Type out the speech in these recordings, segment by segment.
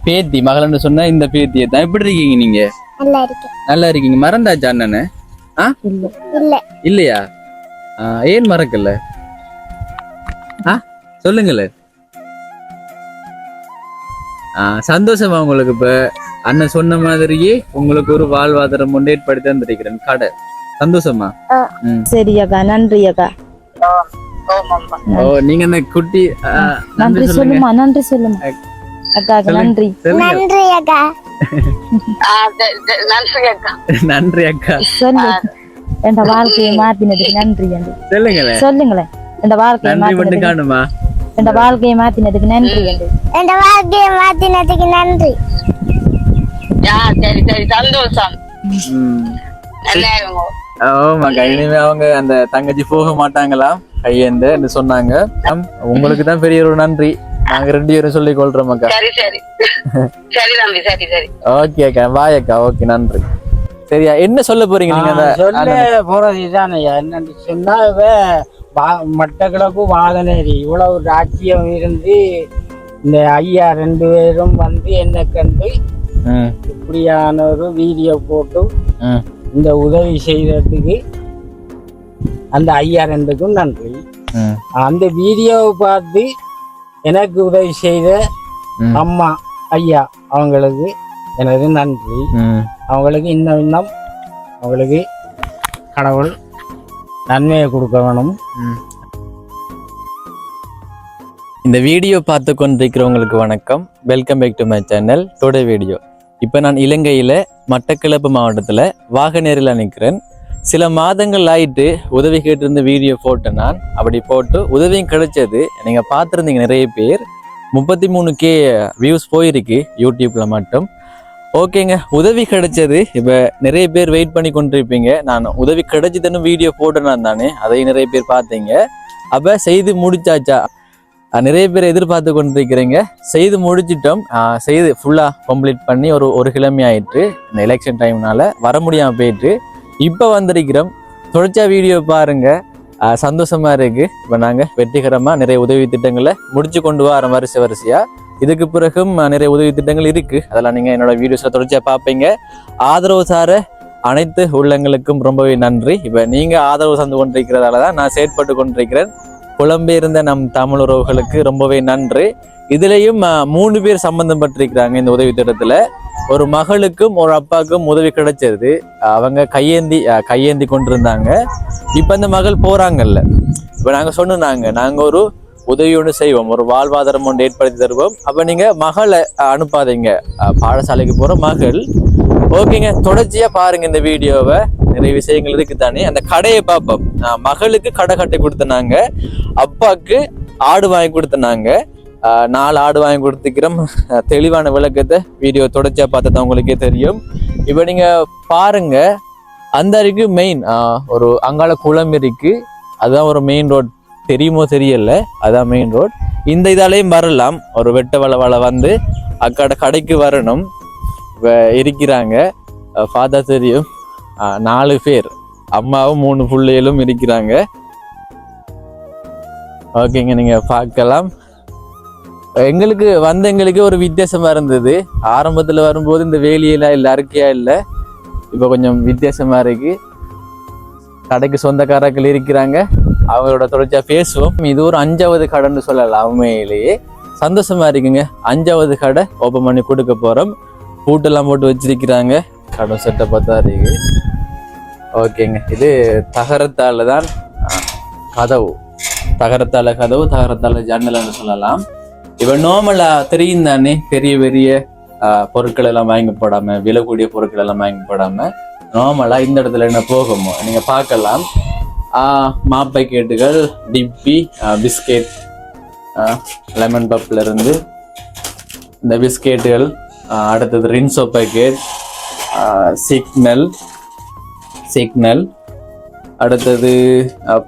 பேத்தி மகள்னு சொன்னா இந்த பேத்தியை தான். எப்படி இருக்கீங்க நீங்க? நல்லா இருக்கீங்க. மறந்தாச்சா அண்ணனு? இல்லையா? ஏன் மறக்கல? சொல்லுங்களே. சந்தோஷமா உங்களுக்கு? இப்ப அண்ணன் சொன்ன மாதிரியே உங்களுக்கு ஒரு வாழ்வாதாரம் ஒன்று ஏற்படுத்தி தந்திருக்கிறேன் கடை. சந்தோஷமா? சரி அக்கா, நன்றி அக்கா. ஓ, நீங்க அந்த குட்டி நன்றி சொல்லுமா, நன்றி சொல்லுமா அக்கா. நன்றி நன்றி அக்கா. நன்றி அக்கா. சொல்லு, என் வாழ்க்கையை மாத்தினதுக்கு நன்றி. சொல்லுங்களேன் சொல்லுங்களேன். என் வாழ்க்கையை மட்டும் காணுமா? என் வாழ்க்கையை மாத்தினதுக்கு நன்றி. என் வாழ்க்கையை மாத்தினதுக்கு நன்றி. சரி சரி, சந்தோஷம். ஆமாக்கா, இனிமே அவங்க அந்த தங்கச்சி போக மாட்டாங்களாம் கையேந்து சொன்னாங்க. உங்களுக்கு தான் பெரிய ஒரு நன்றி. நாங்க 2 பேரும் சொல்லிக் கொள்றோம் அக்கா. சரி சரி சரி தம்பி, சரி சரி. ஓகே அக்கா, பாய் அக்கா. ஓகே, நன்றி. சரியா, என்ன சொல்ல போறீங்க நீங்க? சொல்ல போறது இதானையா, என்னன்னு சொன்னா மட்டக்களப்பு வாகனேரி இவ்வளவு ராஜ்யம் இருந்து இந்த ஐயா 2 பேரும் வந்து என்ன கண்டு இப்படியான ஒரு வீடியோ போட்டு இந்த உதவி செய்யறதுக்கு அந்த ஐயா 2க்கும் நன்றி. அந்த வீடியோவை பார்த்து எனக்கு உதவி செய்த அம்மா ஐயா அவங்களுக்கு எனது நன்றி. அவங்களுக்கு இன்னும் அவங்களுக்கு கடவுள் நன்மையை கொடுக்க வேணும். இந்த வீடியோ பார்த்து கொண்டிருக்கிறவங்களுக்கு வணக்கம். Welcome back to my channel. Today video. இப்போ நான் இலங்கையில் மட்டக்களப்பு மாவட்டத்தில் வாகனேரியில் நிற்கிறேன். சில மாதங்கள் ஆயிட்டு உதவி கேட்டிருந்த வீடியோ போட்டேன். நான் அப்படி போட்டு உதவியும் கிடைச்சது. நீங்கள் பார்த்துருந்தீங்க நிறைய பேர். 33K வியூஸ் போயிருக்கு யூடியூப்பில் மட்டும். ஓகேங்க, உதவி கிடைச்சது. இப்போ நிறைய பேர் வெயிட் பண்ணி கொண்டிருப்பீங்க. நான் உதவி கிடைச்சதுன்னு வீடியோ போட்டேன்னா தானே, அதையும் நிறைய பேர் பார்த்தீங்க. அப்போ செய்து முடிச்சாச்சா? நிறைய பேர் எதிர்பார்த்து கொண்டிருக்கிறீங்க. செய்து முடிச்சிட்டோம். செய்து ஃபுல்லாக கம்ப்ளீட் பண்ணி ஒரு கிழமை ஆயிட்டு. இந்த எலெக்ஷன் டைம்னால வர முடியாமல் போயிட்டு இப்போ வந்திருக்கிறோம். தொடர்ச்சியாக வீடியோ பாருங்க, சந்தோஷமா இருக்கு. இப்போ நாங்கள் வெற்றிகரமாக நிறைய உதவி திட்டங்களை முடிச்சு கொண்டு வரோம் வரிசையா. இதுக்கு பிறகும் நிறைய உதவி திட்டங்கள் இருக்கு. அதெல்லாம் நீங்கள் என்னோட வீடியோஸில் தொடர்ச்சியாக பார்ப்பீங்க. ஆதரவு சார அனைத்து உள்ளங்களுக்கும் ரொம்பவே நன்றி. இப்போ நீங்கள் ஆதரவு தந்து கொண்டிருக்கிறதால தான் நான் செயற்பட்டு கொண்டிருக்கிறேன். புலம்பெயர்ந்த நம் தமிழ் உறவுகளுக்கு ரொம்பவே நன்றி. இதுலேயும் 3 பேர் சம்பந்தம் பட்டிருக்கிறாங்க இந்த உதவி திட்டத்தில். ஒரு மகளுக்கும் ஒரு அப்பாவுக்கும் உதவி கிடைச்சது. அவங்க கையேந்தி கொண்டிருந்தாங்க. இப்போ அந்த மகள் போகிறாங்கல்ல. இப்போ நாங்கள் சொன்னாங்க, நாங்கள் ஒரு உதவி ஒன்று செய்வோம், ஒரு வாழ்வாதாரம் ஒன்று ஏற்படுத்தி தருவோம். அப்போ நீங்கள் மகளை அனுப்பாதீங்க, பாடசாலைக்கு போகிற மகள். ஓகேங்க, தொடர்ச்சியாக பாருங்கள் இந்த வீடியோவை. நிறைய விஷயங்கள் இருக்கு தானே. அந்த கடையை பார்ப்போம். மகளுக்கு கடை கட்டி கொடுத்தனாங்க, அப்பாவுக்கு ஆடு வாங்கி கொடுத்தனாங்க. 4 ஆடு வாங்கி கொடுத்துக்கிறோம். தெளிவான விளக்கத்தை வீடியோ தொடர்ச்சியாக பார்த்தா உங்களுக்கே தெரியும். இப்போ நீங்கள் பாருங்க, அந்த அருகு மெயின் ஒரு அங்காள குளம் இருக்கு. அதுதான் ஒரு மெயின் ரோட். தெரியுமோ தெரியல, அதான் மெயின் ரோட். இந்த இதாலையும் வரலாம். ஒரு வெட்ட வள வந்து அக்காட கடைக்கு வரணும். இருக்கிறாங்க பார்த்தா தெரியும். 4 பேர், அம்மாவும் 3 பிள்ளைகளும் இருக்கிறாங்க. ஓகேங்க, நீங்க பார்க்கலாம். எங்களுக்கு ஒரு வித்தியாசமா இருந்தது. ஆரம்பத்துல வரும்போது இந்த வேலியெல்லாம் இல்லை, அறுக்கையா இல்லை. இப்போ கொஞ்சம் வித்தியாசமா இருக்கு. கடைக்கு சொந்தக்காரர்கள் இருக்கிறாங்க, அவங்களோட தொடர்ச்சியா பேசுவோம். இது ஒரு 5வது கடைன்னு சொல்லலாம். உண்மையிலேயே சந்தோஷமா இருக்குங்க. 5வது கடை ஓப்பன் பண்ணி கொடுக்க போறோம். பூட்டெல்லாம் போட்டு வச்சிருக்கிறாங்க. கடை செட்டை பார்த்தா இருக்கு. ஓகேங்க, இது தகரத்தால தான் கதவு. தகரத்தால கதவு, தகரத்தால ஜன்னல்னு சொல்லலாம். இப்போ நார்மலா தெரியும் தானே, பெரிய பெரிய பொருட்கள் எல்லாம் வாங்கி போடாம, விலை கூடிய பொருட்கள் எல்லாம் வாங்கி போடாம நார்மலா இந்த இடத்துல என்ன போகுமோ நீங்க பார்க்கலாம். மாப்பைக்கேட்டுகள், டிப்பி, பிஸ்கெட், லெமன் பப்ல இருந்து இந்த பிஸ்கெட்டுகள், அடுத்தது ரின்சோ பேக்கெட், சிக்னல், அடுத்தது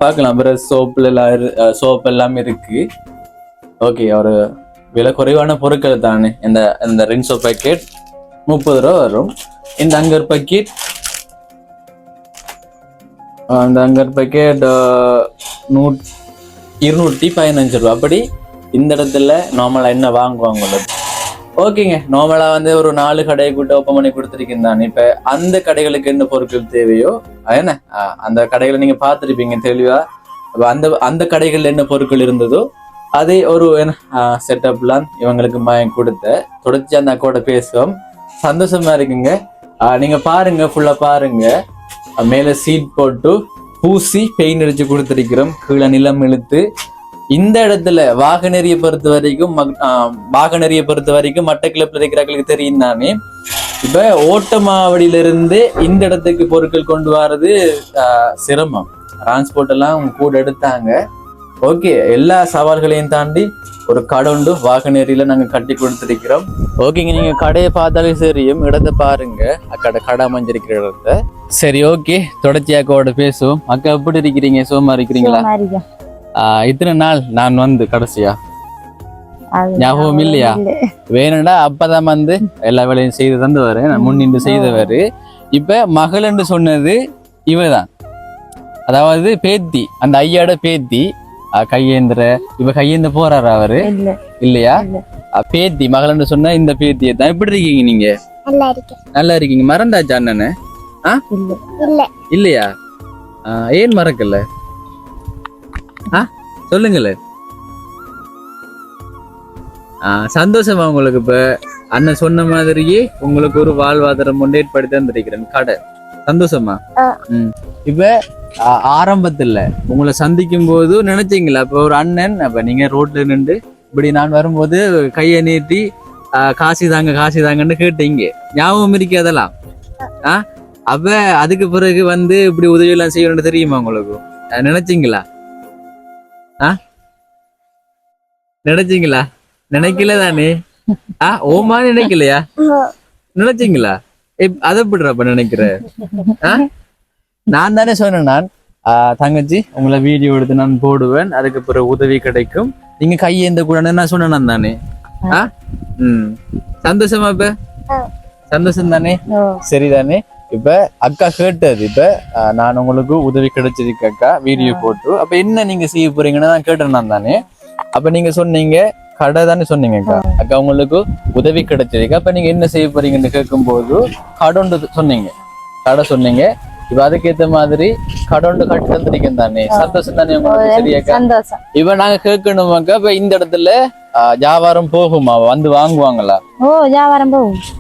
பார்க்கலாம். பிறகு சோப்பு எல்லாம் இருக்கு. ஓகே, ஒரு விலை குறைவான பொருட்கள் தானே. இந்த ரின்சோ பேக்கெட் 30 ரூபா வரும். இந்த அங்கர் பேக்கெட் 215 ரூபா. அப்படி இந்த இடத்துல நார்மலா என்ன வாங்குவாங்க ஓகேங்க, நார்மலா வந்து ஒரு 4 கடையை கூட்ட ஓப்பன் பண்ணி கொடுத்துருக்கேன் தான். இப்ப அந்த கடைகளுக்கு என்ன பொருட்கள் தேவையோ என்ன அந்த கடைகளை நீங்க பார்த்துருப்பீங்க தெளிவா. அந்த அந்த கடைகள்ல என்ன பொருட்கள் இருந்ததோ அதே ஒரு செட்டப்லாம் இவங்களுக்கு வாங்கி கொடுத்த தொடர்ச்சி அந்த அக்கோட பேசுவோம். சந்தோஷமா இருக்குங்க. நீங்க பாருங்க, ஃபுல்லா பாருங்க. மேல சீட் போட்டு பூசி பெயிண்ட் அடிச்சு கொடுத்துருக்கிறோம். கீழே நிலம் இழுத்து இந்த இடத்துல வாகனேரியை பொறுத்த வரைக்கும் மட்டக்கிளப்பில் இருக்கிறவர்களுக்கு தெரியும் தானே. இப்ப ஓட்டமாவடியிலிருந்து இந்த இடத்துக்கு பொருட்கள் கொண்டு வர்றது சிரமம். டிரான்ஸ்போர்ட் எல்லாம் கூட எடுத்தாங்க. ஓகே, எல்லா சவால்களையும் தாண்டி ஒரு கடை உண்டு வாகனேரியில நாங்க கட்டி கொடுத்துருக்கிறோம். ஓகேங்க, நீங்க கடையை பார்த்தாலே தெரியும். இடத்தை பாருங்க, கடை அமைஞ்சிருக்கிற இடத்த. சரி, ஓகே, தொடர்ச்சியாக்கோட பேசுவோம். அக்கா எப்படி இருக்கிறீங்க? சுகமா இருக்கிறீங்களா? இத்தனை நாள் நான் வந்து கடைசியா ஞாபகம் இல்லையா? வேணும்டா அப்பதான் வந்து எல்லா வேலையும் செய்து தந்தவரு, நான் முன்னின்று செய்தவரு. இப்ப மகள் என்று சொன்னது இவதான், அதாவது பேத்தி, அந்த ஐயாட பேத்தி. கையேந்திர இப்ப கையேந்த போறாரு அவரு இல்லையா? பேத்தி மகள் சொன்ன இந்த பேத்தியை தான். எப்படி இருக்கீங்க நீங்க? நல்லா இருக்கீங்க. மறந்தாச்சா அண்ணனு? இல்லையா? ஏன் மறக்கல? சொல்லுங்களே. சந்தோஷமா உங்களுக்கு? இப்ப அண்ணன் சொன்ன மாதிரியே உங்களுக்கு ஒரு வாழ்வாதாரம் ஒன்று ஏற்படுத்தி தந்திருக்கிறேன் கடை. சந்தோஷமா? இப்ப ஆரம்பத்துல உங்களை சந்திக்கும் போது நினைச்சீங்களா இப்ப ஒரு அண்ணன், அப்ப நீங்க ரோட்ல நின்று இப்படி நான் வரும்போது கையை நீட்டி காசி தாங்கன்னு கேட்டீங்க, ஞாபகம் இருக்கு அதெல்லாம்? அப்ப அதுக்கு பிறகு வந்து இப்படி உதவி எல்லாம் செய்யணும்னு தெரியுமா உங்களுக்கு? நினைச்சீங்களா? நினைச்சீங்களா? நினைக்கல தானே? ஓமா நினைக்கலையா? நினைச்சீங்களா? அதை எப்படிப்ப நினைக்கிற? நான் தானே சொன்னேன், நான் தங்கச்சி உங்களை வீடியோ எடுத்து நான் போடுவேன், அதுக்கு பிறகு உதவி கிடைக்கும், நீங்க கையேந்த கூட நான் சொன்னேன் தானே. சந்தோஷமா? இப்ப சந்தோஷம் தானே? சரிதானே? இப்ப அக்கா கேட்டது, இப்ப நான் உங்களுக்கு உதவி கிடைச்சிருக்கு அக்கா வீடியோ போட்டு. அப்ப என்ன நீங்க செய்ய போறீங்கன்னு நான் கேட்டேன் நான் தானே. அப்ப நீங்க சொன்னீங்க கடை தானே சொன்னீங்க அக்கா. அக்கா உங்களுக்கு உதவி கிடைச்சிருக்கு, அப்ப நீங்க என்ன செய்ய போறீங்கன்னு கேட்கும் போது கடை சொன்னீங்க. கடை சொன்னீங்க. இப்ப அதுக்கேத்த மாதிரி கடை கட்டி தந்திருக்கேன் தானே. சந்தோஷம் தானே உங்களுக்கு? சரியாக்கா? இப்ப நாங்க கேட்கணுமாக்கா, இப்ப இந்த இடத்துல வியாபாரம் போகுமா? வந்து வாங்குவாங்களா?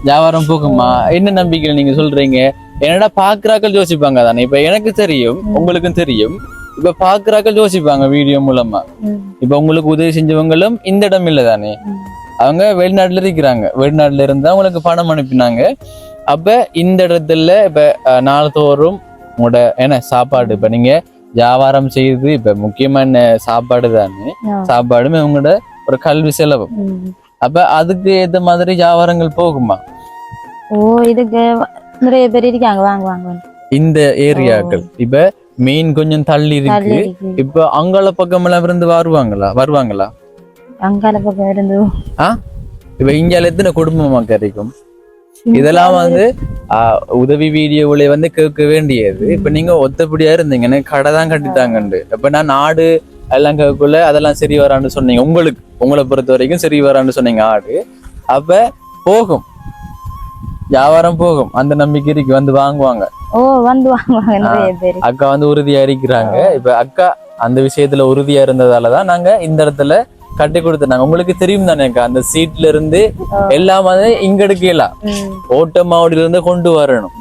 வியாபாரம் போகுமா? என்ன நம்பிக்கையில நீங்க சொல்றீங்க? என்னடா பாக்குறாக்கள் யோசிப்பாங்க தானே. இப்ப எனக்கு தெரியும், உங்களுக்கும் தெரியும். இப்ப பாக்குறாக்கள் யோசிப்பாங்க வீடியோ மூலமா. இப்ப உங்களுக்கு உதவி செஞ்சவங்களும் இந்த இடம் இல்ல தானே, அவங்க வெளிநாட்டுல இருக்கிறாங்க. வெளிநாட்டுல இருந்தா உங்களுக்கு பணம் அனுப்பினாங்க. அப்ப இந்த இடத்துல இப்ப நாள்தோறும் உங்களோட என்ன சாப்பாடு, இப்ப நீங்க வியாபாரம் செய்து இப்ப முக்கியமா என்ன சாப்பாடு தானே. சாப்பாடுமே உங்களோட ஒரு கல்வி செலவு. அப்ப அதுக்கு ஏத்த மாதிரி வியாபாரங்கள் போகுமா? இதுக்கு நிறைய பேர் இருக்காங்க வாங்குவாங்க இந்த ஏரியாக்கள். இப்ப மீன் கொஞ்சம் தள்ளி இருக்கு. இப்ப அங்கால பக்கம் எல்லாம் இருந்து வருவாங்களா? அங்கால பக்கம் இருந்து இப்ப இங்கால எத்தனை குடும்பமா கிடைக்கும்? இதெல்லாம் வந்து உதவி வீடியோவில வந்து கேட்க வேண்டியது. இப்ப நீங்க ஒத்தப்படியா இருந்தீங்கன்னு கடை தான் கட்டித்தாங்கண்டு. இப்ப நான் நாடு எல்லாம் கேட்கல, அதெல்லாம் சரி வரான்னு சொன்னீங்க. உங்களை பொறுத்த வரைக்கும் சரி வரான்னு சொன்னீங்க ஆடு. அப்ப போகும், வியாபாரம் போகும், அந்த நம்பிக்கை இருக்கு. வந்து வாங்குவாங்க. அக்கா வந்து உறுதியா இருக்கிறாங்க. இப்ப அக்கா அந்த விஷயத்துல உறுதியா இருந்ததாலதான் நாங்க இந்த இடத்துல கட்டி கொடுத்தாங்க. உங்களுக்கு தெரியும் தானே அக்கா, அந்த சீட்ல இருந்து எல்லாம் வந்து இங்க எடுக்கலாம், ஓட்டமாவடியில இருந்து கொண்டு வரணும்.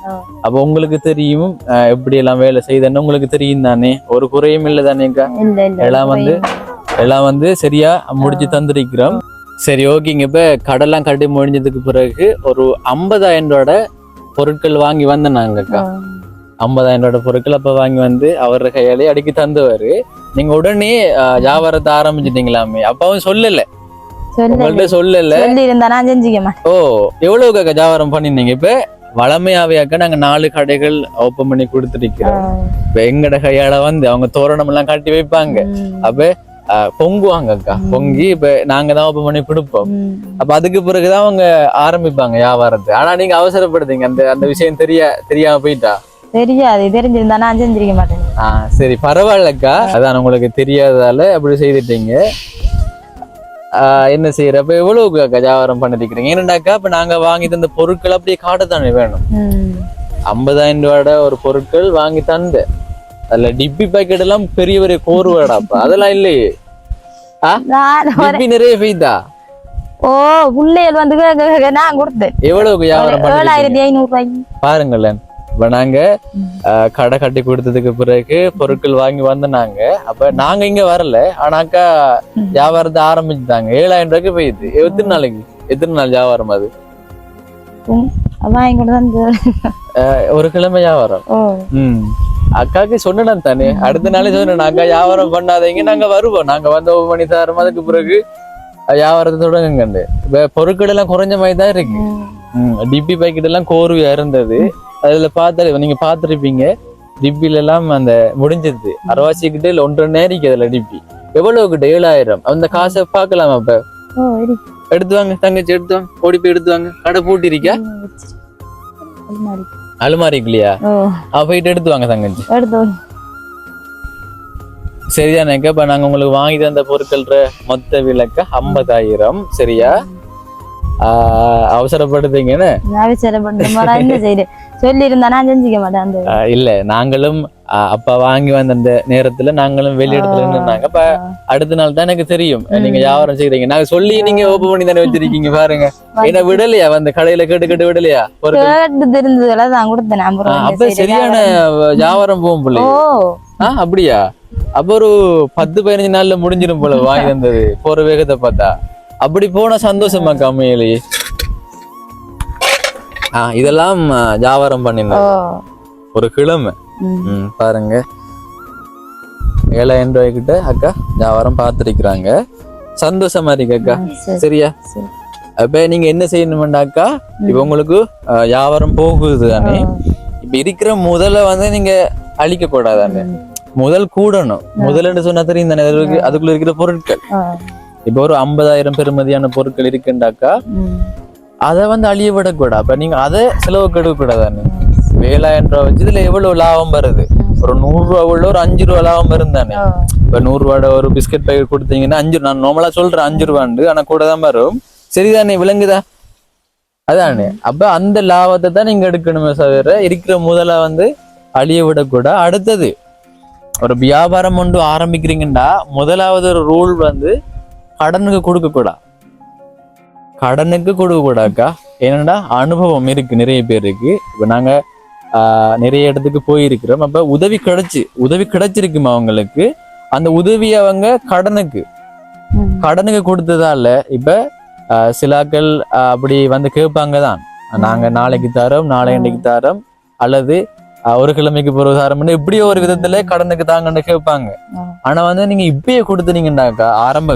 அப்ப உங்களுக்கு தெரியும் எப்படி எல்லாம் வேலை செய்தேன்னு உங்களுக்கு தெரியும் தானே. ஒரு குறையும் இல்லை தானே அக்கா? எல்லாம் வந்து சரியா முடிச்சு தந்திருக்கிறோம். சரி, ஓகேங்க. இப்ப கடெல்லாம் கட்டி முடிஞ்சதுக்கு பிறகு ஒரு 50,000 பொருட்கள் வாங்கி வந்தேனாங்க அக்கா. 50,000 பொருட்கள் அப்ப வாங்கி வந்து அவர கையாலே அடிக்கி தந்தவாரு. நீங்க உடனே வியாபாரத்தை ஆரம்பிச்சிட்டீங்களாமே. அப்பாவும் சொல்லல, உங்கள்ட்ட சொல்லல. ஓ, எவ்வளவு அக்கா வியாபாரம் பண்ணிருந்தீங்க? இப்ப வளமையாவே அக்கா நாங்க 4 கடைகள் ஓப்பன் பண்ணி கொடுத்துருக்கிறோம். இப்ப எங்கட கையால வந்து அவங்க தோரணம் எல்லாம் கட்டி வைப்பாங்க. அப்ப பொங்குவாங்க அக்கா. பொங்கி இப்ப நாங்க தான் ஓப்பன் பண்ணி கொடுப்போம். அப்ப அதுக்கு பிறகுதான் அவங்க ஆரம்பிப்பாங்க வியாபாரத்தை. ஆனா நீங்க அவசரப்படுத்தீங்க, அந்த விஷயம் தெரியாம போயிட்டா? தெரியாது, தெரிஞ்சிருந்தா நான் செஞ்சிருக்க மாட்டேன். சரி, பரவாயில்லக்கா. அதான் உங்களுக்கு தெரியாததால அப்படி செய்துட்டீங்க. என்ன செய்யற அப்ப எவ்வளவுக்கு அக்கா வியாபாரம் பண்ணிருக்கிறீங்க? ஏன்னாக்கா இப்ப நாங்க வாங்கி தந்த பொருட்கள் அப்படியே காட்டத்தானே வேணும். 50,000 ரூபாயோட ஒரு பொருட்கள் வாங்கி தந்து அதுல டிப்பி பாக்கெட் எல்லாம் பெரிய பெரிய கோருவாடாப்பா, அதெல்லாம் இல்லையே. டிப்பி நிறைய பெய்தா? ஓ புள்ளைகள் வந்து நான் கொடுத்தேன். எவ்வளவுக்கு வியாபாரம் 7,500 ரூபாய்க்கு பாருங்களேன். இப்ப நாங்க கடை கட்டி கொடுத்ததுக்கு பிறகு பொருட்கள் வாங்கி வந்தனாங்க. அப்ப நாங்க இங்க வரல, ஆனாக்கா வியாபாரத்தை ஆரம்பிச்சுட்டாங்க. 7,000 ரூபாய்க்கு போயிடுது. எத்தனை நாள் வியாபாரம் அது? வாங்கி கொண்டு வந்து ஒரு கிழமை வியாபாரம். அக்காக்கு சொன்னேன் தானே, அடுத்த நாளே சொன்னேன் அக்கா வியாபாரம் பண்ணாதீங்க, நாங்க வருவோம், நாங்க வந்து ஓபன் பண்ணி தரோம், அதுக்கு பிறகு வியாபாரத்தை தொடங்குங்க. இப்ப பொருட்கள் எல்லாம் குறைஞ்ச மாதிரி தான் இருக்கு. டிப்பி பாக்கெட் எல்லாம் கோர்வையா இருந்தது. அதுல பார்த்தாலே நீங்க பாத்துருப்பீங்க, டிப்பில எல்லாம் அந்த முடிஞ்சது அரவாசி கிட்ட இல்ல 1.5 நேரிக்கு. அதுல டிப்பி எவ்வளவு கிட்ட 7,000. அந்த காசை பாக்கலாமா? அப்ப எடுத்து வாங்க தங்கச்சி, எடுத்து வாங்க, ஓடி போய் எடுத்து வாங்க. கடை பூட்டி இருக்கா? அலுமாரிக்கு இல்லையா? போயிட்டு எடுத்து வாங்க தங்கச்சி. சரிதானேக்கா? இப்ப நாங்க உங்களுக்கு வாங்கி தந்த பொருட்கள் மொத்த விலைக்கு 50,000. சரியா? அவசரப்படுத்தீங்கன்னு சொல்லி இருந்தா நான் செஞ்சுக்க மாட்டேன். இல்ல, நாங்களும் அப்பா வாங்கி வந்த அந்த நேரத்துல நாங்களும் வெளியிடத்துல இருந்தாங்க. அப்ப அடுத்த நாள் தான் எனக்கு தெரியும் நீங்க வியாபாரம் செய்யறீங்க. நாங்க சொல்லி நீங்க ஓபன் பண்ணி தானே வச்சிருக்கீங்க. பாருங்க, என்ன விடலையா? வந்து கடையில கேட்டு விடலையா? தெரிஞ்சதுதான் கொடுத்தேன். அப்ப சரியான வியாபாரம் போகும் போல. அப்படியா? அப்ப ஒரு 10-15 நாள்ல முடிஞ்சிடும் போல வாங்கி வந்தது போற வேகத்தை பார்த்தா. அப்படி போன சந்தோஷமா கம்மியிலே. இதெல்லாம் வியாபாரம் பண்ணிருந்தோம் ஒரு கிழமை. பாருங்க, 7,000 ரூபாய்க்கிட்ட அக்கா வியாபாரம் பார்த்திருக்கிறாங்க. சந்தோஷமா இருக்கு அக்கா. சரியா? அப்ப நீங்க என்ன செய்யணும்டாக்கா, இப்ப உங்களுக்கு வியாபாரம் போகுது தானே, இப்ப இருக்கிற முதல்ல வந்து நீங்க அழிக்க கூடாதானே, முதல் கூடணும். முதல்னு சொன்னா தெரியும் தானே அதுக்குள்ள இருக்கிற பொருட்கள். இப்ப ஒரு 50,000 பெறுமதியான பொருட்கள் இருக்குண்டாக்கா அதை வந்து அழிய விடக்கூடாது. அப்ப நீங்க அதை செலவுக்கு எடுக்க கூடாதானே. 7,000 ரூபாய் வச்சு இதுல எவ்வளவு லாபம் வருது? ஒரு 100 ரூபா உள்ள ஒரு 5 ரூபா லாபம் இருந்தானே. இப்ப 100 ரூபாயோட ஒரு பிஸ்கட் பேக்கெட் கொடுத்தீங்கன்னா 5, நான் நார்மலா சொல்றேன் 5 ரூபாண்டு, ஆனா கூட தான் வரும். சரிதானே? விளங்குதா? அதானே. அப்ப அந்த லாபத்தை தான் நீங்க எடுக்கணுமே தவிர இருக்கிற முதலா வந்து அழிய விடக்கூடாது. அடுத்தது, ஒரு வியாபாரம் ஒன்று ஆரம்பிக்கிறீங்கன்னா முதலாவது ஒரு ரூல் வந்து கடனுக்கு கொடுக்க கூடாது. கடனுக்கு கொடுக்க கூடாக்கா. ஏன்னா அனுபவம் இருக்கு நிறைய பேருக்கு. இப்ப நாங்க நிறைய இடத்துக்கு போயிருக்கிறோம். அப்ப உதவி கிடைச்சிருக்குமா அவங்களுக்கு, அந்த உதவி அவங்க கடனுக்கு கொடுத்ததால இப்ப சிலாக்கள் அப்படி வந்து கேட்பாங்க தான், நாங்க நாளைக்கு தரோம், நாளைக்கு தரோம், அல்லது ஒரு கிழமைக்கு பிறகு தரோம்னு இப்படியே ஒரு விதத்துல கடனுக்கு தாங்கன்னு கேட்பாங்க. ஆனா வந்து நீங்க இப்பயே கொடுத்தீங்கன்னாக்கா,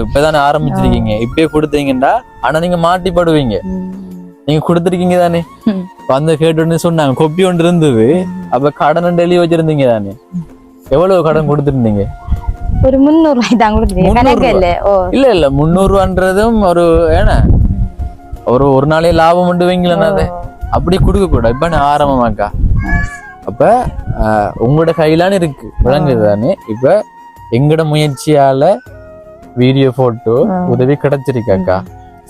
இப்பதானே ஆரம்பிச்சிருக்கீங்க, இப்பயே கொடுத்தீங்கன்னா ஆனா நீங்க மாட்டிப்படுவீங்க. நீங்க கொடுத்துருக்கீங்க தானே, வந்து கேட்டுன்னு சொன்னாங்க, கொப்பி ஒன்று இருந்தது. அப்ப கடன் டெல்லி வச்சிருந்தீங்க தானே, எவ்வளவு கடன் கொடுத்துருந்தீங்க? ஒரு 300 ரூபாய் தான் கொடுத்தீங்க. இல்ல 300 ரூபான்றதும் ஒரு ஏன்னா ஒரு நாளே லாபம் உண்டு வைங்களேன். அதை அப்படி கொடுக்க கூடாது. இப்ப நான் ஆரம்பமாக்கா. அப்ப உங்களோட கையிலான்னு இருக்கு, விளங்குது தானே. இப்ப எங்கட முயற்சியால வீடியோ போட்டோ உதவி கிடைச்சிருக்காக்கா.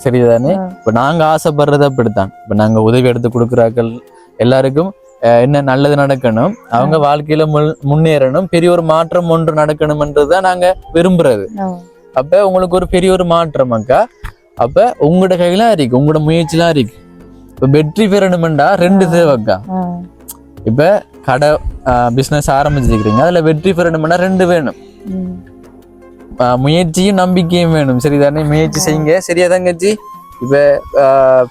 சரிதானே? இப்ப நாங்க ஆசைப்படுறது அப்படித்தான். இப்ப நாங்க உதவி எடுத்து கொடுக்குறாக்கள் எல்லாருக்கும் என்ன நல்லது நடக்கணும், அவங்க வாழ்க்கையில முன்னேறணும், பெரிய ஒரு மாற்றம் ஒன்று நடக்கணும்ன்றதுதான் நாங்க விரும்புறது. அப்ப உங்களுக்கு ஒரு பெரிய ஒரு மாற்றம் அக்கா. அப்ப உங்களோட கையில இருக்கு, உங்களோட முயற்சிலாம் இருக்கு. இப்ப வெற்றி பெறணும்டா 2 தேவைக்கா. இப்ப கடை பிசினஸ் ஆரம்பிச்சிருக்கிறீங்க, அதுல வெற்றி பெறணும்னா 2 வேணும். முயற்சியும் நம்பிக்கையும் வேணும். சரிதானே? முயற்சி செய்யுங்க. சரியா தங்கச்சி? இப்ப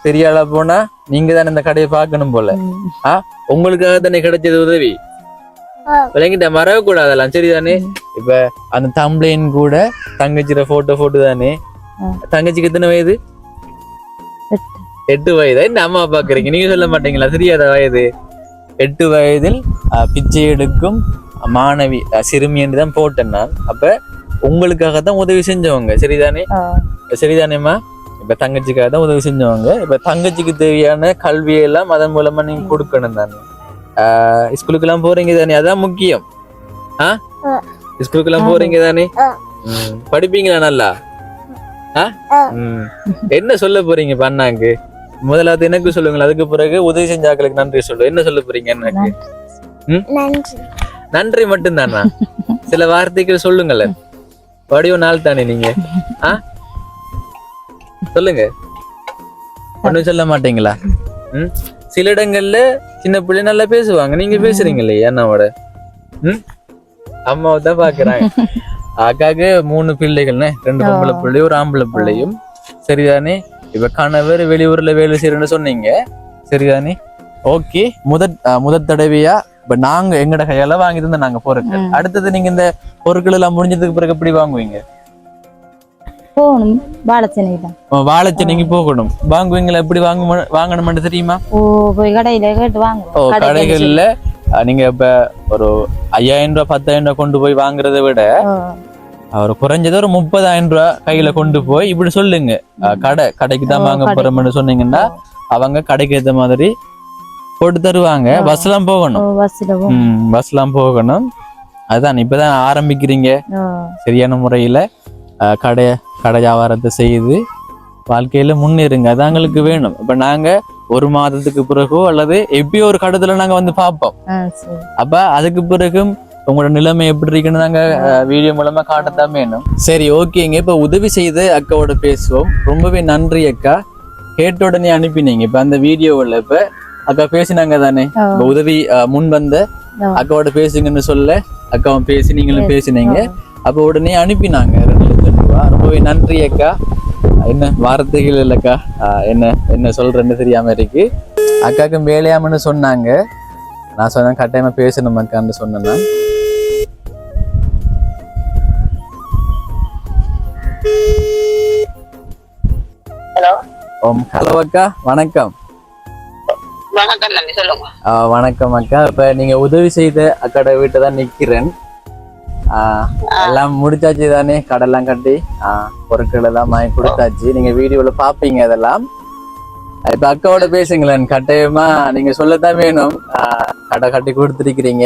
பெரிய ஆளா போனா நீங்க தானே இந்த கடையை பார்க்கணும் போல. உங்களுக்காக தானே கிடைச்சது உதவி, விளங்கிட்ட மறக்கக்கூடாதெல்லாம். சரிதானே? இப்ப அந்த தம்ப்ளைன் கூட தங்கச்சியோட போட்டோ தானே. தங்கச்சிக்கு எத்தனை வயது? 8 வயதா? என்ன அம்மா பாக்குறீங்க, நீங்க சொல்ல மாட்டீங்களா? தெரியாத வயது 8 வயதில் பிச்சை எடுக்கும் மாணவி சிறுமி என்று தான் போட்டேன் நான். அப்ப உங்களுக்காகத்தான் உதவி செஞ்சவங்க. சரிதானே? சரிதானேம்மா? இப்ப தங்கச்சிக்காக தான் உதவி செஞ்சவங்க. இப்ப தங்கச்சிக்கு தேவையான கல்வியெல்லாம் அதன் மூலமா நீங்க கொடுக்கணும் தானே. ஸ்கூலுக்கு எல்லாம் போறீங்க தானே, அதான் முக்கியம். ஸ்கூலுக்கு எல்லாம் போறீங்க தானே, படிப்பீங்களா நல்லா? என்ன சொல்ல போறீங்க பண்ணாங்க? முதலாவது எனக்கு சொல்லுங்களேன், அதுக்கு பிறகு உதவி செஞ்சாக்களுக்கு நன்றி சொல்லு. என்ன சொல்ல போறீங்க எனக்கு? நன்றி மட்டும்தானா? சில வார்த்தைகள் சொல்லுங்களேன். வடிவ நாள் தானே நீங்க. சொல்லுங்க. ஒண்ணும் சொல்ல மாட்டீங்களா? சில இடங்கள்ல சின்ன பிள்ளை நல்லா பேசுவாங்க, நீங்க பேசுறீங்களே அண்ணாவோட. அம்மாவை தான் பாக்குறாங்க. அக்காக்கு 3 பிள்ளைகள்னு, 2 பொம்பளை பிள்ளையும் 1 ஆம்பளை பிள்ளையும். சரிதானே? இப்ப கணவர் வெளியூர்ல வேலை செய்யறேன்னு சொன்னீங்க. சரிதானே? ஓகே. முதல் தடவையா இப்ப நாங்க எங்கட கையால வாங்கி தந்த நாங்க பொருட்கள். அடுத்தது நீங்க இந்த பொருட்கள் எல்லாம் முடிஞ்சதுக்கு பிறகு எப்படி வாங்குவீங்க? போகணும், வாழைச்சனை தான். வாழைச்சனைக்கு போகணும். வாங்குவீங்களா? எப்படி வாங்கணும்னு தெரியுமா? போய் கடையில கேட்டு வாங்குவோம். கடைகள்ல நீங்க இப்ப ஒரு 5000 ரூபாய் 10,000 ரூபாய் கொண்டு போய் வாங்குறத விட அவர் குறைஞ்சது ஒரு 30,000 ரூபாய் கையில கொண்டு போய் இப்படி சொல்லுங்க, கடைக்கு தான் வாங்க போறோம்னு சொன்னீங்கன்னா அவங்க கடைக்கு ஏத்த மாதிரி போட்டு தருவாங்க. பஸ்லாம் போகணும். பஸ்லாம் போகணும். அதுதான் இப்பதான் ஆரம்பிக்கிறீங்க. சரியான முறையில கடை வியாபாரத்தை செய்து வாழ்க்கையில முன்னேறுங்க. அது எங்களுக்கு வேணும். இப்ப நாங்க 1 மாதத்துக்கு பிறகோ அல்லது எப்பயோ ஒரு கடத்துல நாங்க வந்து பார்ப்போம். அப்ப அதுக்கு பிறகும் உங்களோட நிலைமை எப்படி இருக்குன்னு நாங்க வீடியோ மூலமா காட்டத்தான் வேணும். சரி, ஓகேங்க. இப்ப உதவி செய்து அக்காவோட பேசுவோம். ரொம்பவே நன்றி அக்கா. கேட்ட உடனே அனுப்பினீங்க. இப்ப அந்த வீடியோவில் இப்ப அக்கா பேசினாங்க தானே, உதவி முன் வந்த அக்காவோட பேசுங்கன்னு சொல்ல அக்காவும் பேசி நீங்களும் பேசினீங்க. அப்ப உடனே அனுப்பினாங்க 2 லட்சம் ரூபாய். ரொம்பவே நன்றி அக்கா. என்ன வார்த்தைகள் இல்லக்கா, என்ன சொல்றேன்னு தெரியாம இருக்கு. அக்காவுக்கு வேலையாமன்னு சொன்னாங்க. நான் சொன்னேன் கட்டாயமா பேசணும் அக்கான்னு சொன்னேன்னா. ஹலோ அக்கா, வணக்கம். வணக்கம் அக்கா. இப்ப நீங்க உதவி செய்த அக்காட வீட்டை தான் நிக்கிறேன். எல்லாம் முடிச்சாச்சு தானே? கடெல்லாம் கட்டி பொருட்கள் எல்லாம் வாங்கி கொடுத்தாச்சு. நீங்க வீடியோல பாப்பீங்க அதெல்லாம். இப்ப அக்காவோட பேசுங்களேன். கட்டாயமா நீங்க சொல்லத்தான் வேணும். கடை கட்டி கொடுத்துருக்கிறீங்க.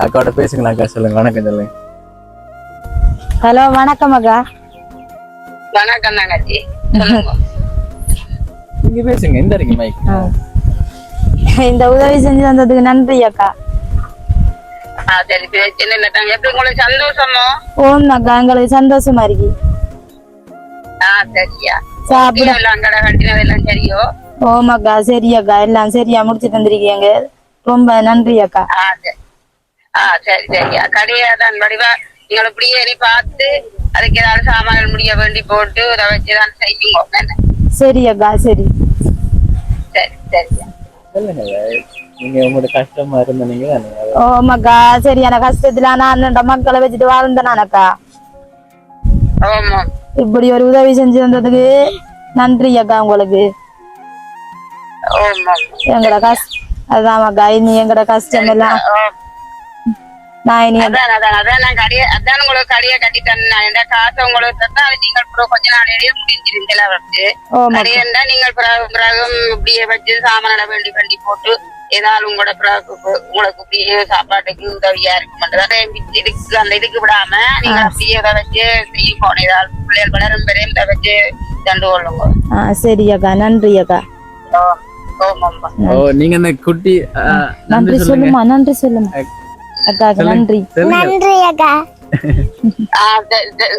அக்காவோட பேசுங்களேன். அக்கா சொல்லுங்க. வணக்கம் சொல்லுங்க. ஹலோ, வணக்கம் அக்கா. வணக்கம் தங்கச்சி. நீங்க பேசுங்க. இந்த இருக்கு மைக். இந்த உதவி செஞ்சு வந்ததுக்கு நன்றி அக்கா. சரி, பிரச்சனை இல்லை. எப்படி உங்களுக்கு சந்தோஷமோ? ஓம் அக்கா, எங்களுக்கு சந்தோஷமா இருக்கு. சரியா சாப்பிட கடை கட்டினதெல்லாம் சரியோ? ஓம் அக்கா, சரி அக்கா, எல்லாம் சரியா முடிச்சு தந்திருக்கீங்க. ரொம்ப நன்றி அக்கா. சரி சரியா. கடையாதான் வடிவா நீங்கள் இப்படியே பார்த்து அதுக்கு ஏதாவது சாமான்கள் முடிய வேண்டி போட்டு அதை வச்சுதான் செய்யுங்க. சரி அக்கா. சரி சரி சரியா. நீங்க உங்களோட கஷ்டமா இருந்தீங்க. ஓமாக்கா, சரியான கஷ்டத்துல நான் மக்களை வச்சுட்டு வாழ்ந்தேனானக்கா. இப்படி ஒரு உதவி செஞ்சு வந்ததுக்கு நன்றி அக்கா உங்களுக்கு. எங்கட கஷ்டம் அதான் அக்கா. இனி எங்கட கஷ்டம் எல்லாம் நான் இனி உங்களுக்கு கடையை கட்டி தந்தேன். காசை உங்களுக்கு தந்தா அது நீங்கள் கொஞ்ச நாளையே முடிஞ்சிருந்தா கடையண்டா நீங்கள் இப்படியே வச்சு சாமானிட வேண்டி வேண்டி போட்டு ஏதாவது உங்களோட உங்களுக்கு இப்படியே சாப்பாட்டுக்கு உதவியா இருக்கும். இதுக்கு அந்த இதுக்கு விடாம நீங்க அப்படியே இதை வச்சு செய்ய போன ஏதாவது பிள்ளைகள் வளரும் பெரிய இதை வச்சு தண்டு கொள்ளுங்க. சரி அக்கா. நன்றி அக்கா. நீங்க அந்த குட்டி நன்றி சொல்லுமா. நன்றி சொல்லுமா அக்கா. நன்றி நன்றி அக்கா.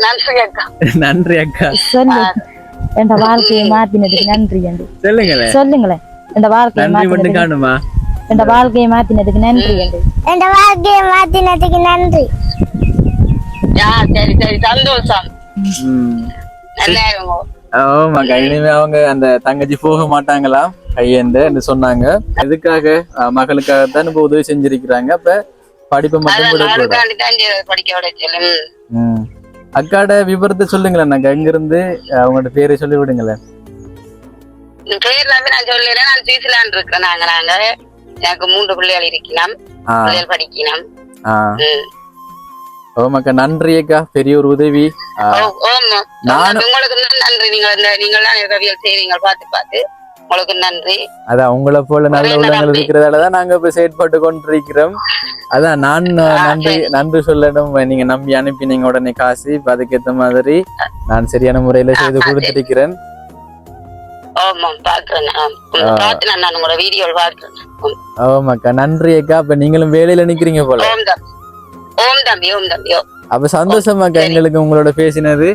நன்றி அக்கா. நன்றி அக்கா. சொல்லு. என் வாழ்க்கையை மாத்தினதுக்கு நன்றி. சொல்லுங்களேன். என் வாழ்க்கையை மாத்தினதுக்கு என் வாழ்க்கையை மாத்தினதுக்கு நன்றி. என் வாழ்க்கையை மாத்தினதுக்கு நன்றி. சரி சரி, சந்தோஷம். ஆமாக்கா. இனிமே அவங்க அந்த தங்கச்சி போக மாட்டாங்களா கையேந்து சொன்னாங்க. இதுக்காக மகளுக்காக தான் இப்ப உதவி செஞ்சிருக்கிறாங்க. அப்ப படிப்பு மட்டும் அக்காட விவரத்தை சொல்லுங்களேன். நாங்க எங்க இருந்து அவங்களோட பேரை சொல்லி விடுங்களேன். பேர் நான் சொல்லல. நான் சுவிட்சர்லாந்து இருக்கிறேன். நாங்க எனக்கு 3 பிள்ளைகள் இருக்கணும். பிள்ளைகள் படிக்கணும். ஓமாக்கா, நன்றி அக்கா. பெரிய ஒரு உதவி. உங்களுக்கு நன்றி. நீங்க தான் உதவிகள் செய்வீங்க பார்த்து பார்த்து. உங்களுக்கு நன்றி. அதான் உங்களை போல நல்ல உள்ளங்கள் இருக்கிறதாலதான் நாங்க இப்ப செயற்பட்டு கொண்டிருக்கிறோம். அதான் நான் நன்றி சொல்லணும். நீங்க நம்பி அனுப்பினீங்க உடனே காசு. இப்ப அதுக்கேற்ற மாதிரி நான் சரியான முறையில செய்து கொடுத்திருக்கிறேன். ஆமாக்கா, நன்றி அக்கா. அப்ப நீங்களும் வேலையில நிக்கிறீங்க போல. அப்ப சந்தோஷமாக்கா எங்களுக்கு உங்களோட பேசினது.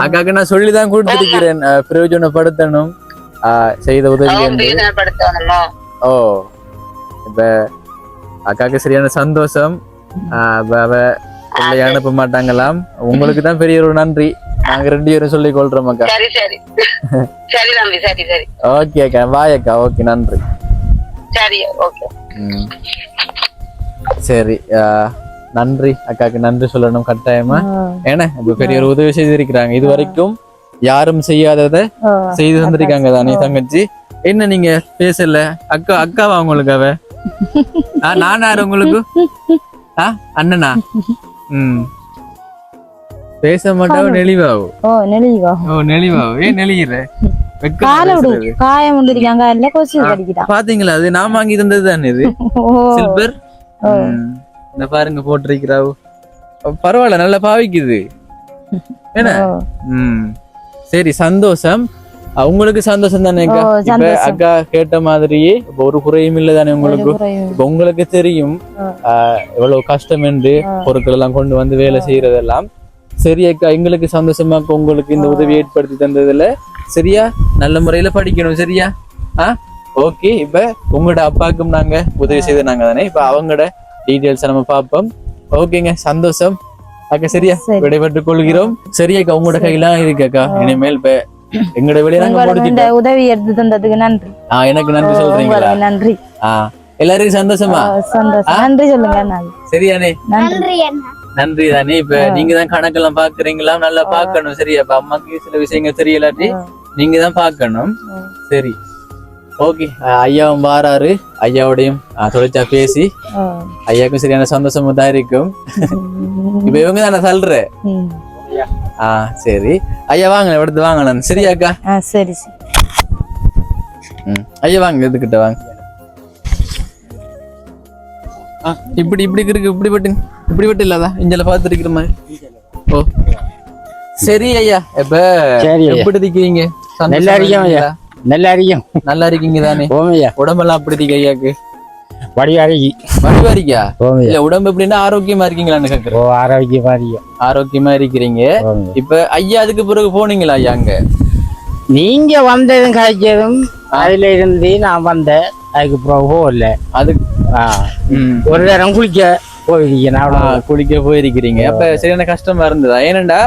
அக்காக்கு நான் சொல்லிதான் கொடுத்திருக்கிறேன், பிரயோஜனப்படுத்தணும் செய்த உதவி. ஓ, இப்ப அக்காக்கு சரியான சந்தோஷம். பிள்ளை அனுப்ப மாட்டாங்களாம். உங்களுக்கு தான் பெரிய ஒரு நன்றி. நாங்க 2 பேரும் சொல்லி கொள்றோம் அக்கா. ஓகே அக்கா, பாய் அக்கா. ஓகே, நன்றி. சரி, நன்றி அக்காக்கு. நன்றி சொல்லணும் கட்டாயமா. ஏன்னா இப்ப பெரிய ஒரு உதவி செய்திருக்கிறாங்க. இது வரைக்கும் யாரும் செய்யாதத செய்து தந்திருக்காங்க தானே தங்கச்சி. என்ன நீங்க பேசல? அக்காவா உங்களுக்கு? அவ நான் யாரு உங்களுக்கு? அண்ணனா? பேச மாட்டாவ. நெளிவாவும். ஏன் நெளிகிற? பாத்தீங்களா, அது நான் வாங்கி தந்தது தானே. இது சில்வர். இந்த பாருங்க போட்டிருக்கிறாவு. பரவாயில்ல, நல்லா பாவிக்குது. என்ன? சரி, சந்தோஷம். உங்களுக்கு சந்தோஷம் தானே அக்கா? இப்ப அக்கா கேட்ட மாதிரியே ஒரு குறையும் இல்லை தானே உங்களுக்கு? இப்ப உங்களுக்கு தெரியும் எவ்வளவு கஷ்டம் என்று பொருட்கள் எல்லாம் கொண்டு வந்து வேலை செய்யறதெல்லாம். சரி அக்கா, எங்களுக்கு சந்தோஷமாக்க உங்களுக்கு இந்த உதவி ஏற்படுத்தி தந்ததுல. சரியா, நல்ல முறையில படிக்கணும். சரியா? ஓகே. இப்ப உங்களோட அப்பாவுக்கும் நாங்க உதவி செய்தாங்க தானே. இப்ப அவங்களோட டீடைல்ஸ் நம்ம பார்ப்போம். ஓகேங்க, சந்தோஷம் அக்கா. சரியா, விடைபெற்றுக் கொள்கிறோம். சரியாக்கா, உங்களோட கையெல்லாம் இருக்கு அக்கா. இனிமேல் இப்ப எங்களோட வெளியே உதவி எடுத்து தந்ததுக்கு நன்றி. எனக்கு நன்றி சொல்றீங்களா? நன்றி. எல்லாருக்கும் சந்தோஷமா? சந்தோஷம். நன்றி சொல்லுங்க. சரியானே? நன்றி தானே. இப்ப நீங்க தான் கணக்கெல்லாம் பாக்குறீங்களா? நல்லா பாக்கணும். சரியா? இப்ப அம்மாக்கு சில விஷயங்கள் தெரியலாட்டி நீங்க தான் பாக்கணும். சரி, ஓகே. ஐயாவும் வாராரு. ஐயாவோடையும் தொலைச்சா பேசி ஐயாவுக்கும் சரியான சந்தோஷமா தான் இருக்கும். இப்ப இவங்க தானே சொல்ற. சரி ஐயா, வாங்க எடுத்து வாங்க. நான் சரியாக்கா? சரி. ஐயா வாங்க, இதுகிட்ட வாங்க. இப்படி இருக்கு. இப்படி பட்டு இல்லாதா? இஞ்சல பாத்துருக்கிற மாதிரி. ஓ, சரி ஐயா. இப்ப எப்படி இருக்கீங்க? நல்லா இருக்கீங்க தானே? உடம்பெல்லாம் அப்படி இருக்கு ஐயாக்கு? வடிவாரிக்கா? இல்ல, உடம்பு எப்படின்னா ஆரோக்கியமா இருக்கீங்களான்னு கேக்குறேன். ஆரோக்கியமா இருக்கிறீங்க. இப்ப ஐயா அதுக்கு பிறகு போனீங்களா ஐயா? அங்க நீங்க வந்ததும் காய்ச்சதும் அதுல இருந்து நான் வந்தேன். அதுக்கு பிறகு போகல. அதுக்கு ஒரு நேரம் குளிக்க போயிருக்கிறீங்க. அப்ப சரியான கஷ்டமா இருந்ததா? ஏனண்டா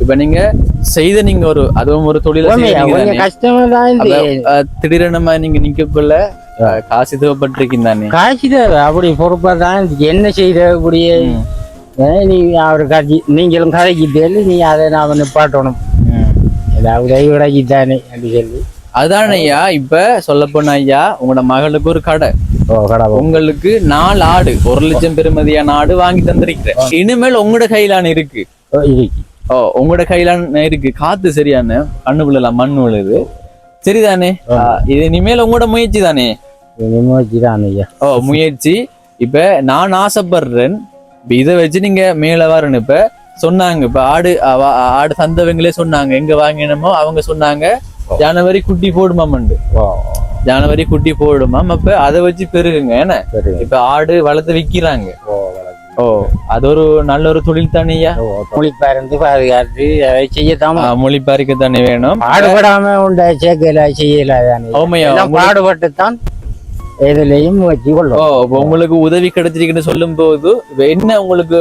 இப்ப நீங்க செய்த அதுவும் ஒரு தொழில கஷ்டமா தான். திடீரென நீங்க நிக்கக்குள்ள காசு தேவைப்பட்டிருக்கீங்க தானே? காசு தேவை. அப்படி பொறுப்பா தான் என்ன செய்யக்கூடிய நீ அவரு காட்சி நீங்களும் கதைக்கிட்டே நீ அதை நாம நிப்பாட்டணும். ஏதாவது விடக்கித்தானே அப்படி சொல்லி அதான் ஐயா. இப்ப சொல்ல போன ஐயா, உங்களோட மகளுக்கு ஒரு கடை. உங்களுக்கு 4 ஆடு, 1 லட்சம் பெறுமதியான ஆடு வாங்கி தந்திருக்கிறேன். இனிமேல் உங்களோட கையிலான இருக்கு. உங்களோட கையிலான இருக்கு. காத்து சரியான கண்ணு விழலாம், மண் விழுது. சரிதானே? இது இனிமேல் உங்களோட முயற்சி தானே? முயற்சி. இப்ப நான் ஆசைப்படுறேன், இதை வச்சு நீங்க மேல வரணும். இப்ப சொன்னாங்க, இப்ப ஆடு தந்தவங்களே சொன்னாங்க, எங்க வாங்கினமோ அவங்க சொன்னாங்க ஜனவரி குட்டி போடுமாமண்டு. ஜனவரி குட்டி போடுமாம். அப்ப அதை வச்சு பெருகுங்க. ஏன்னா இப்ப ஆடு வளர்த்து விக்கிறாங்க. அது ஒரு நல்ல ஒரு தொழில் தானேயா? மொழிப்பாருந்து பாதுகாத்து அதை செய்யத்தான். மொழிப்பாரிக்கத்தானே வேணும். பாடுபடாம உண்ட சேர்க்கல செய்யல. பாடுபட்டுத்தான் எதுலையும் உங்களுக்கு உதவி கிடைச்சிருக்குன்னு சொல்லும் போது என்ன உங்களுக்கு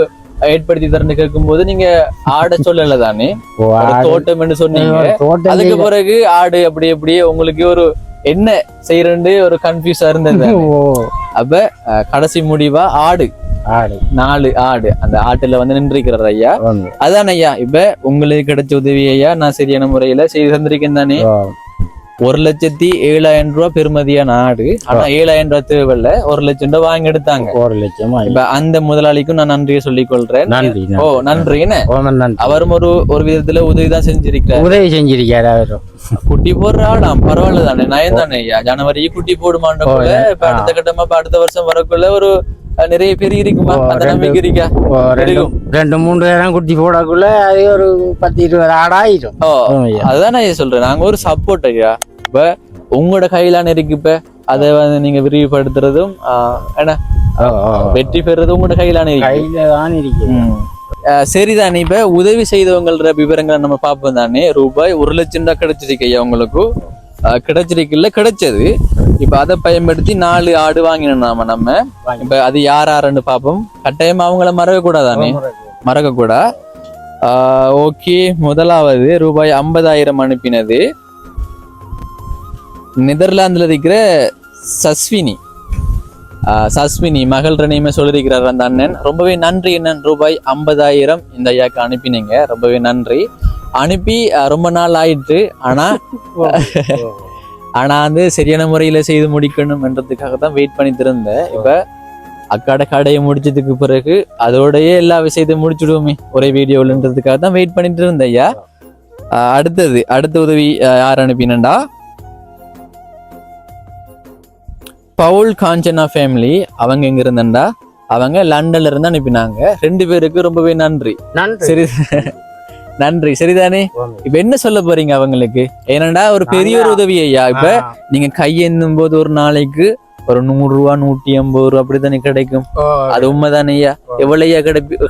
ஏற்படுத்தி தரன்னு கேட்கும் போது நீங்க ஆட சொல்லல தானே? தோட்டம் சொன்னீங்க. அதுக்கு பிறகு ஆடு அப்படியே உங்களுக்கு ஒரு என்ன செய்யறேன்னு ஒரு கன்ஃபியூஸா இருந்தது. அப்ப கடைசி முடிவா ஆடு 4 ஆடு அந்த ஆட்டுல நின்றுக்கிறார் ஐயா. அதான் ஐயா. இப்ப உங்களுக்கு கிடைச்ச உதவி ஐயா நான் சரியான முறையில செய்து தந்திருக்கேன் தானே? 1,07,000 ரூபாய் பெருமதியான ஆடு. ஆனா 7,000 ரூபாய் தேவையில்ல, 1,00,000 ரூபாய் வாங்கி எடுத்தாங்க. 1 லட்சமா? இப்ப அந்த முதலாளிக்கும் நான் நன்றியை சொல்லிக் கொள்றேன். நன்றி. ஓ நன்றி. என்ன அவரும் ஒரு விதத்துல உதவிதான் செஞ்சிருக்காரு. உதவி செஞ்சிருக்காரு அவரும். குட்டி போடுற ஆடாம், பரவாயில்ல தானே, நயம் தானே ஐயா. ஜனவரி குட்டி போடுமான்ற போல இப்ப அடுத்த கட்டமா இப்ப அடுத்த வருஷம் வரக்குள்ள ஒரு நிறைய பேர் இருக்குமா, அந்த நம்பிக்கை இருக்கா? 2-3 நேரம் குட்டி போடக்குள்ள அது ஒரு 10-20 ஆடாயிரும். அதுதான் நான் சொல்றேன், நாங்க ஒரு சப்போர்ட் ஐயா. இப்ப உங்களோட கையிலான இருக்கு, இப்ப அதை வந்து நீங்க விரிவுபடுத்துறதும் என்ன வெற்றி பெறதும் உங்களோட கையிலான இருக்கு. சரிதானே. இப்ப உதவி செய்தவங்கள விவரங்களை நம்ம பார்ப்போம் தானே. ரூபாய் 1,00,000 ரூபாய் கிடைச்சிருக்கு ஐயா உங்களுக்கு. கிடைச்சிருக்குல்ல, கிடைச்சது. இப்ப அதை பயன்படுத்தி 4 ஆடு வாங்கினோம் நம்ம. இப்ப அது யாருன்னு பார்ப்போம். கட்டாயமா அவங்கள மறக்க கூடாதானே, மறக்க கூடா. ஓகே, முதலாவது ரூபாய் 50,000 அனுப்பினது நெதர்லாந்துல இருக்கிற சஸ்வினி. மகள் ரணியுமே சொல்லியிருக்கிறார் அந்த அண்ணன். ரொம்பவே நன்றி அண்ணன். ரூபாய் 50,000 இந்த ஐயாக்கு அனுப்பினீங்க, ரொம்பவே நன்றி. அனுப்பி ரொம்ப நாள் ஆயிட்டு. ஆனா வந்து சரியான முறையில செய்து முடிக்கணும் என்றதுக்காக தான் வெயிட் பண்ணிட்டு இருந்தேன். இப்ப அக்காட கடையை முடிச்சதுக்கு பிறகு அதோடய எல்லா விஷயத்தையும் முடிச்சுடுவோமே ஒரே வீடியோன்றதுக்காக தான் வெயிட் பண்ணிட்டு இருந்தேன் ஐயா. அடுத்த உதவி யார் அனுப்பினண்டா, பவுல் காஞ்சனா ஃபேமிலி. அவங்க எங்க இருந்தாண்டா, அவங்க லண்டன்ல இருந்து அனுப்பினாங்க. 2 பேருக்கு ரொம்பவே நன்றி. சரி, நன்றி. சரிதானே. இப்ப என்ன சொல்ல போறீங்க அவங்களுக்கு? ஏனண்டா ஒரு பெரிய ஒரு உதவி ஐயா. இப்ப நீங்க கையெந்தும் போது ஒரு நாளைக்கு ஒரு 100 ரூபா 150 ரூபா அப்படித்தானே கிடைக்கும். அது உண்மைதானே ஐயா? எவ்வளவு ஐயா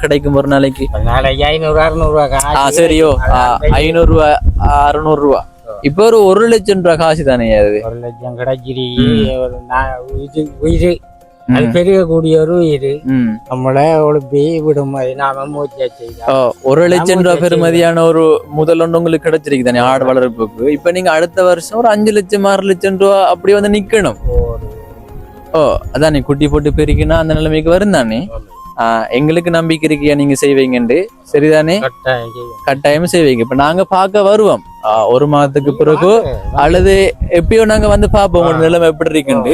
கிடைக்கும் ஒரு நாளைக்கு? 500-600 சரியோ, 500 ரூபா 600 ரூபா. இப்ப ஒரு 1,00,000 ரூபாய் காசு தானே அது. 1 லட்சம் கிடைச்சிருக்கு. அது பெருகக்கூடிய ஒரு உயிர் நம்மள ஒழுப்பி விடும். நாம மூச்சை செய்யலாம். 1,00,000 ரூபாய் பெருமதியான ஒரு முதல் ஒன்று உங்களுக்கு கிடைச்சிருக்கு தானே ஆடு வளர்ப்புக்கு. இப்ப நீங்க அடுத்த வருஷம் ஒரு 5 லட்சம் 6 லட்சம் ரூபாய் அப்படி வந்து நிக்கணும். அதானே குட்டி போட்டு பெருக்கினா அந்த நிலைமைக்கு வரும் தானே. எங்களுக்கு நம்பிக்கை இருக்கியா நீங்க செய்வீங்கண்டு. சரிதானே, கட்டாயம் செய்வீங்க. இப்ப நாங்க பார்க்க வருவோம் 1 மாதத்துக்கு பிறகு, அல்லது எப்பயோ நாங்க வந்து பார்ப்போம் உங்க நிலைமை எப்படி இருக்குண்டு.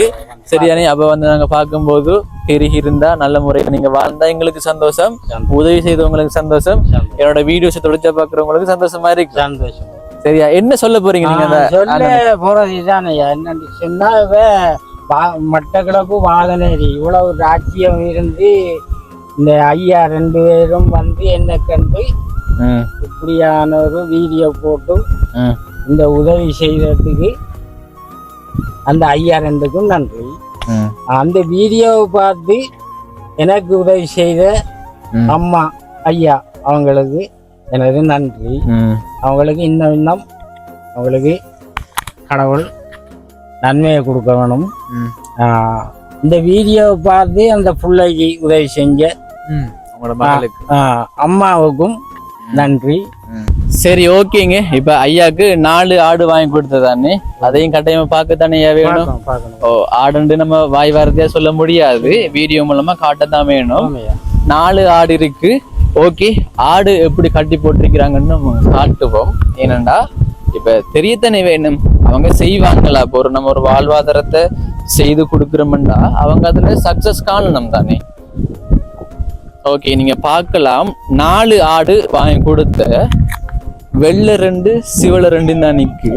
சரியானே. அப்ப வந்து நாங்க பார்க்கும்போது பெருகி இருந்தா நல்ல முறையில் நீங்க வாழ்ந்தா எங்களுக்கு சந்தோஷம், உதவி செய்தவங்களுக்கு சந்தோஷம், என்னோட வீடியோஸ் தொடர்ச்சியா பாக்குறவங்களுக்கு சந்தோஷமா இருக்கு. சரியா, என்ன சொல்ல போறீங்க நீங்க? சொல்ல போறதுதானே என்னன்னு சொன்னா, மட்டக்களப்பு வாகனேரி இவ்வளவு ராஜ்யம் இருந்து இந்த ஐயா 2 பேரும் வந்து என்ன கண்டு இப்படியான ஒரு வீடியோ போட்டு இந்த உதவி செய்ததுக்கு அந்த ஐயா 2க்கும் நன்றி. அந்த வீடியோவை பார்த்து எனக்கு உதவி செய்த அம்மா ஐயா அவங்களுக்கு எனது நன்றி. அவங்களுக்கு இன்னும் அவங்களுக்கு கடவுள் நன்மையை கொடுக்க வேணும். இந்த வீடியோவை பார்த்து அந்த பிள்ளைக்கு உதவி செஞ்ச அம்மாவுக்கும் நன்றி. சரி, ஓகேங்க. இப்ப ஐயாக்கு 4 ஆடு வாங்கி கொடுத்ததானே, அதையும் கட்டாயமா பார்க்கத்தானே வேணும். ஆடுன்னு நம்ம வாய் வார்த்தையா சொல்ல முடியாது, வீடியோ மூலமா காட்டத்தான் வேணும். 4 ஆடு இருக்கு. ஓகே, ஆடு எப்படி கட்டி போட்டிருக்கிறாங்கன்னு நம்ம காட்டுவோம். ஏனண்டா இப்ப தெரியத்தானே வேணும், அவங்க செய்வாங்களா. இப்போ நம்ம ஒரு வாழ்வாதாரத்தை செய்து கொடுக்குறோம்னா அவங்க அதுல சக்சஸ் காணணும் தானே. ஓகே, நீங்க பார்க்கலாம். 4 ஆடு வாங்கி கொடுத்த வெள்ளை 2 சிவல 2 தான் நிக்கு.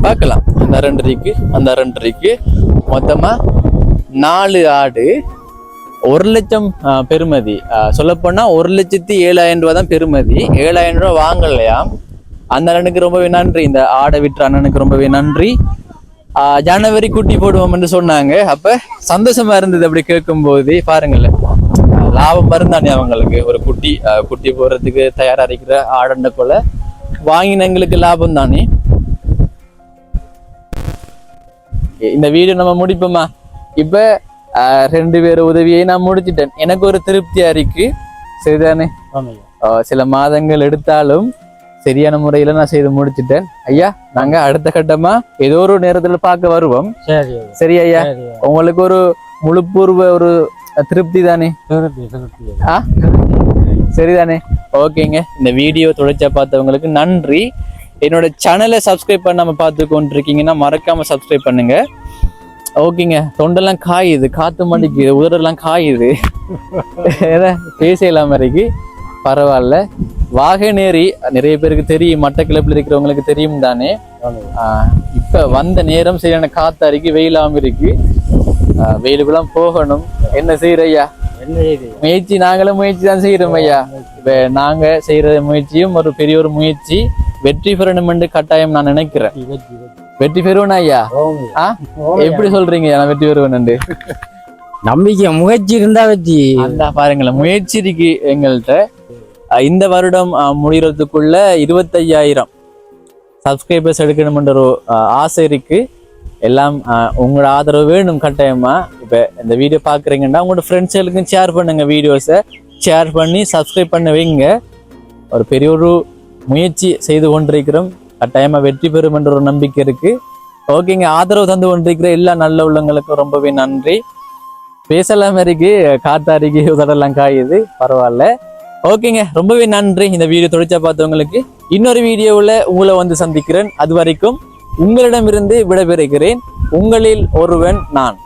பார்க்கலாம், அந்த 2 இருக்கு, அந்த 2 இருக்கு. மொத்தமா 4 ஆடு 1 லட்சம் பெருமதி. சொல்லப்போனா 1,07,000 ரூபாய் தான் பெருமதி. 7,000 ரூபாய் வாங்கலையா. அந்த அண்ணனுக்கு ரொம்பவே நன்றி. இந்த ஆடை விற்ற அண்ணனுக்கு ரொம்பவே நன்றி. ஜனவரி குட்டி போடுவோம் என்று சொன்னாங்க. அப்ப சந்தோஷமா இருந்தது அப்படி கேட்கும் போது. பாருங்களேன், லாபம் இருந்தானே அவங்களுக்கு. ஒரு குட்டி போடுறதுக்கு தயாரா இருக்கிற ஆடண்ட போல வாங்கின எங்களுக்கு லாபம் தானே. இந்த வீடியோ நம்ம முடிப்போமா? இப்ப 2 பேர் உதவியை நான் முடிச்சிட்டேன். எனக்கு ஒரு திருப்தியா இருக்கு. சரிதானே. சில மாதங்கள் எடுத்தாலும் சரியான முறையில நான் செய்து முடிச்சிட்டேன். ஐயா, நாங்க அடுத்த கட்டமா ஏதோ ஒரு நேரத்துல பார்க்க வருவோம். சரி ஐயா, உங்களுக்கு ஒரு முழுப்பூர்வ ஒரு திருப்தி தானே? சரிதானே. ஓகேங்க, இந்த வீடியோ தொடர்ச்சியா பார்த்தவங்களுக்கு நன்றி. என்னோட சேனலை சப்ஸ்கிரைப் பண்ணாம பார்த்து கொண்டிருக்கீங்கன்னா மறக்காம சப்ஸ்கிரைப் பண்ணுங்க. ஓகேங்க, தொண்டெல்லாம் காயுது, காத்து மாட்டிக்குது, உதரெல்லாம் காயுது. ஏதா பேசலாம் இருக்கு, பரவாயில்ல. வாகனேரி நிறைய பேருக்கு தெரியும், மட்டக்களப்பில் இருக்கிறவங்களுக்கு தெரியும் தானே. இப்ப வந்த நேரம் சரியான காத்தாரிக்கு, வெயிலாம இருக்கு. வெயிலுக்குலாம் போகணும். என்ன செய்யற ஐயா? முயற்சி நாங்களும் முயற்சி தான் செய்யறோம் ஐயா. இப்ப நாங்க செய்யற முயற்சியும் ஒரு பெரிய ஒரு முயற்சி, வெற்றி பெறணும் என்று கட்டாயம் நான் நினைக்கிறேன். வெற்றி பெறுவேன் ஐயா. எப்படி சொல்றீங்க நான் வெற்றி பெறுவேன்? நம்பிக்கை, முயற்சி இருந்தா வெற்றி. அந்த பாருங்களேன், முயற்சி இருக்கு எங்கள்கிட்ட. இந்த வருடம் முடிகிறதுக்குள்ள 25,000 சப்ஸ்கிரைபர்ஸ் எடுக்கணும்ன்ற ஒரு ஆசை இருக்கு. எல்லாம் உங்களோட ஆதரவு வேணும் கட்டாயமா. இப்ப இந்த வீடியோ பாக்குறீங்கன்னா உங்களோட ஃப்ரெண்ட்ஸுகளுக்கும் ஷேர் பண்ணுங்க, வீடியோஸை ஷேர் பண்ணி சப்ஸ்கிரைப் பண்ண வைங்க. ஒரு பெரிய ஒரு முயற்சி செய்து கொண்டிருக்கிறோம், கட்டாயமா வெற்றி பெறும் என்ற ஒரு நம்பிக்கை இருக்கு. ஓகேங்க, ஆதரவு தந்து கொண்டிருக்கிற எல்லா நல்ல உள்ளங்களுக்கும் ரொம்பவே நன்றி. பேசலாம் இருக்கு, காத்தாரிக்கு உதடெல்லாம் காயுது, பரவாயில்ல. ஓகேங்க, ரொம்பவே நன்றி. இந்த வீடியோ தொடர்ச்சியா பார்த்தவங்களுக்கு இன்னொரு வீடியோவில் உங்களை வந்து சந்திக்கிறேன். அது வரைக்கும் உங்களிடமிருந்து விடைபெறுகிறேன். உங்களில் ஒருவன் நான்.